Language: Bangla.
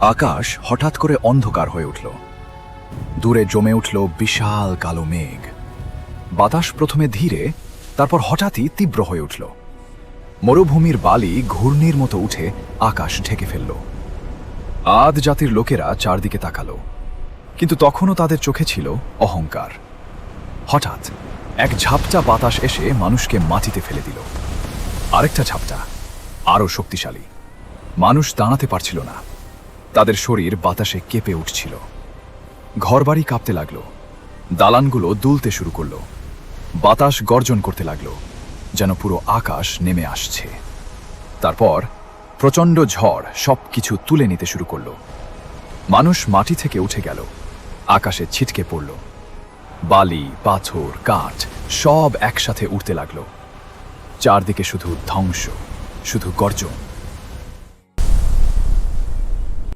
আকাশ হঠাৎ করে অন্ধকার হয়ে উঠল। দূরে জমে উঠল বিশাল কালো মেঘ। বাতাস প্রথমে ধীরে, তারপর হঠাৎই তীব্র হয়ে উঠল। মরুভূমির বালি ঘূর্ণির মতো উঠে আকাশ ঢেকে ফেলল। আদ জাতির লোকেরা চারদিকে তাকালো, কিন্তু তখনও তাদের চোখে ছিল অহংকার। হঠাৎ এক ঝাপটা বাতাস এসে মানুষকে মাটিতে ফেলে দিল। আরেকটা ঝাপটা, আরও শক্তিশালী। মানুষ দাঁড়াতে পারছিল না, তাদের শরীর বাতাসে কেঁপে উঠছিল। ঘরবাড়ি কাঁপতে লাগল, দালানগুলো দুলতে শুরু করল। বাতাস গর্জন করতে লাগল, যেন পুরো আকাশ নেমে আসছে। তারপর প্রচণ্ড ঝড় সবকিছু তুলে নিতে শুরু করল। মানুষ মাটি থেকে উঠে গেল, আকাশে ছিটকে পড়ল। বালি, পাথর, কাঠ সব একসাথে উঠতে লাগল। চারদিকে শুধু ধ্বংস, শুধু গর্জন।